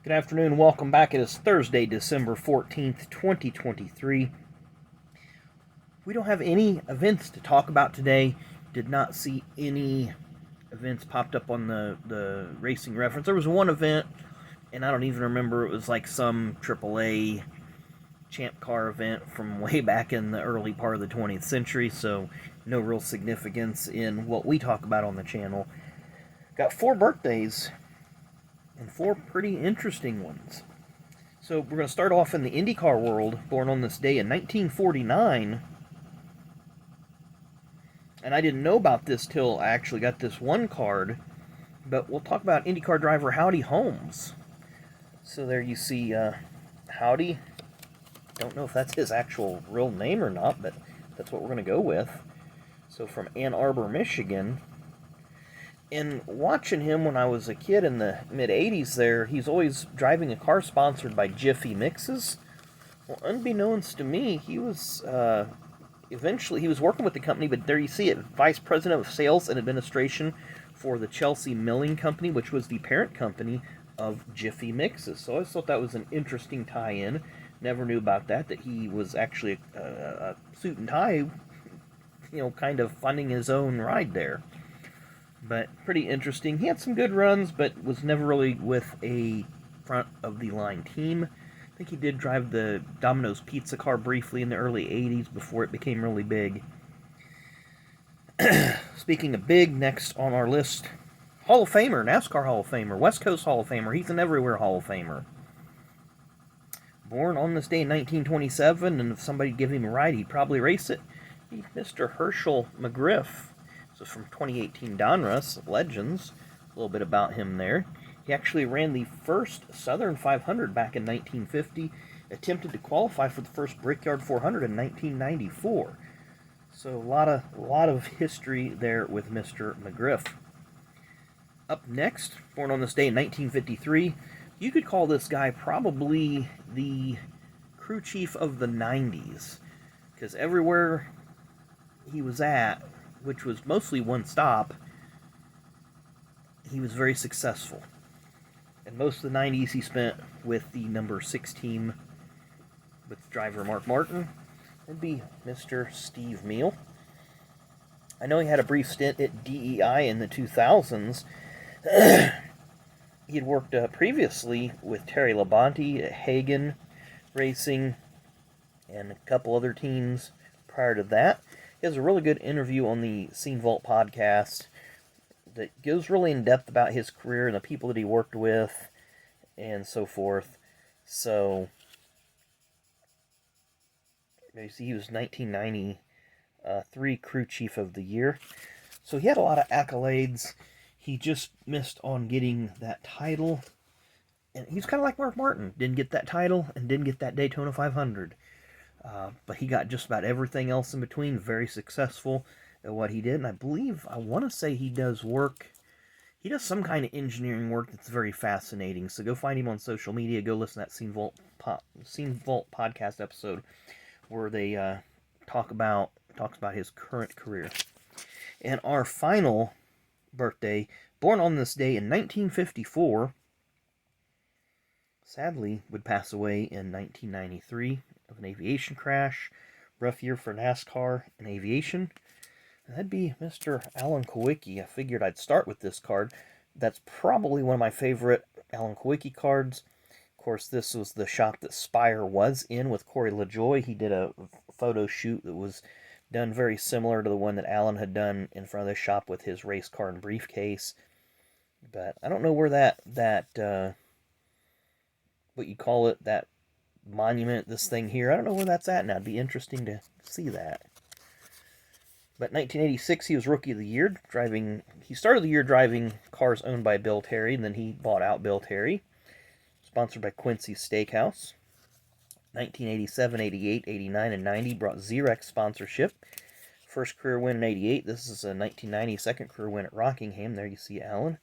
Good afternoon. Welcome back. It is Thursday, December 14th, 2023. We don't have any events to talk about today. Did not see any events popped up on the racing reference. There was one event, and I don't even remember. It was like some AAA champ car event from way back in the early part of the 20th century, so no real significance in what we talk about on the channel. Got 4 birthdays and 4 pretty interesting ones. So we're going to start off in the IndyCar world, born on this day in 1949. And I didn't know about this till I actually got this one card, but we'll talk about IndyCar driver Howdy Holmes. So there you see Howdy. Don't know if that's his actual real name or not, but that's what we're going to go with. So from Ann Arbor, Michigan. And watching him when I was a kid in the mid-'80s there, he's always driving a car sponsored by Jiffy Mixes. Well, unbeknownst to me, he was, eventually, he was working with the company, but there you see it, Vice President of Sales and Administration for the Chelsea Milling Company, which was the parent company of Jiffy Mixes. So I just thought that was an interesting tie-in. Never knew about that he was actually a suit and tie, kind of funding his own ride there. But pretty interesting. He had some good runs, but was never really with a front-of-the-line team. I think he did drive the Domino's pizza car briefly in the early 80s before it became really big. Speaking of big, next on our list, Hall of Famer, NASCAR Hall of Famer, West Coast Hall of Famer. He's an everywhere Hall of Famer. Born on this day in 1927, and if somebody give him a ride, he'd probably race it. He's Mr. Herschel McGriff. So from 2018 Donruss, Legends, a little bit about him there. He actually ran the first Southern 500 back in 1950, attempted to qualify for the first Brickyard 400 in 1994. So a lot of history there with Mr. McGriff. Up next, born on this day in 1953, you could call this guy probably the crew chief of the 90s, because everywhere he was at, which was mostly one stop, he was very successful. And most of the 90s he spent with the number 6 team with driver Mark Martin. It'd be Mr. Steve Hmiel. I know he had a brief stint at DEI in the 2000s. He had worked previously with Terry Labonte at Hagen Racing and a couple other teams prior to that. He has a really good interview on the Scene Vault podcast that goes really in depth about his career and the people that he worked with and so forth. So, you see, he was 1993 Crew Chief of the Year. So he had a lot of accolades. He just missed on getting that title. And he's kind of like Mark Martin. Didn't get that title and didn't get that Daytona 500. But he got just about everything else in between. Very successful at what he did. And I want to say he does some kind of engineering work that's very fascinating. So go find him on social media. Go listen to that Scene Vault podcast episode where they talks about his current career. And our final birthday, born on this day in 1954, sadly would pass away in 1993 of an aviation crash. Rough year for NASCAR and aviation. That'd be Mr. Alan Kulwicki. I figured I'd start with this card. That's probably one of my favorite Alan Kulwicki cards. Of course, this was the shop that Spire was in with Corey LaJoie. He did a photo shoot that was done very similar to the one that Alan had done in front of the shop with his race car and briefcase. But I don't know where that what you call it, that monument, this thing here, I don't know where that's at now. It'd be interesting to see that. But 1986, he was Rookie of the Year, he started the year driving cars owned by Bill Terry, and then he bought out Bill Terry. Sponsored by Quincy's Steakhouse. 1987, 88, 89, and 90 brought Xerox sponsorship. First career win in 88. This is a 1990 second career win at Rockingham. There you see Alan.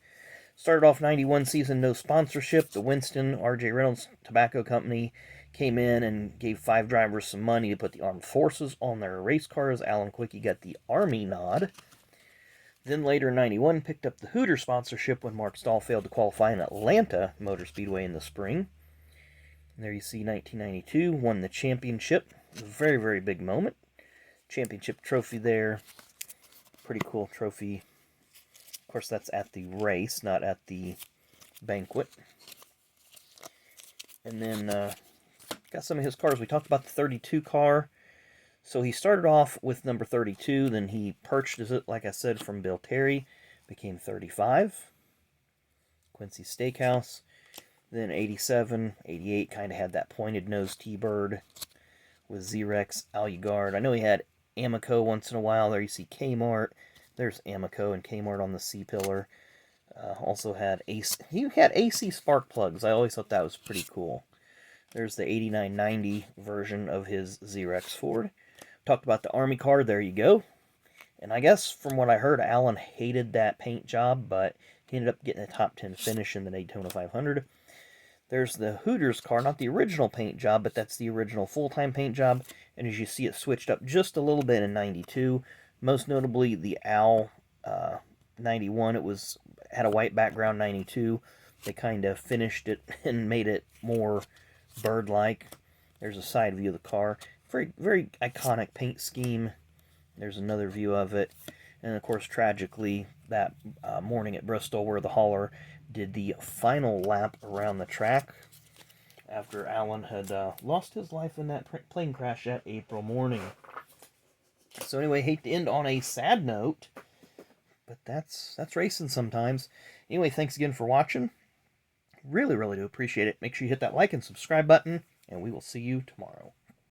Started off 91 season, no sponsorship. The Winston R.J. Reynolds Tobacco Company came in and gave 5 drivers some money to put the armed forces on their race cars. Alan Kulwicki got the Army nod. Then later in 91, picked up the Hooter sponsorship when Mark Stahl failed to qualify in Atlanta Motor Speedway in the spring. And there you see 1992, won the championship. It was a very, very big moment. Championship trophy there. Pretty cool trophy. Of course, that's at the race, not at the banquet. And then got some of his cars. We talked about the 32 car. So he started off with number 32, then he purchased it, like I said, from Bill Terry, became 35, Quincy Steakhouse. Then 87, 88 kind of had that pointed nose T-Bird with Z-Rex, Aluguard. I know he had Amoco once in a while. There you see Kmart. There's Amoco and Kmart on the C-pillar. Also had AC. He had AC spark plugs. I always thought that was pretty cool. There's the 8990 version of his Z-Rex Ford. Talked about the Army car, there you go. And I guess from what I heard, Alan hated that paint job, but he ended up getting a top 10 finish in the Daytona 500. There's the Hooters car, not the original paint job, but that's the original full-time paint job. And as you see, it switched up just a little bit in 92. Most notably, the Owl 91. It had a white background. 92. They kind of finished it and made it more bird-like. There's a side view of the car. Very, very iconic paint scheme. There's another view of it. And, of course, tragically, that morning at Bristol where the hauler did the final lap around the track after Alan had lost his life in that plane crash that April morning. So anyway, hate to end on a sad note, but that's racing sometimes. Anyway, thanks again for watching. Really, really do appreciate it. Make sure you hit that like and subscribe button, and we will see you tomorrow.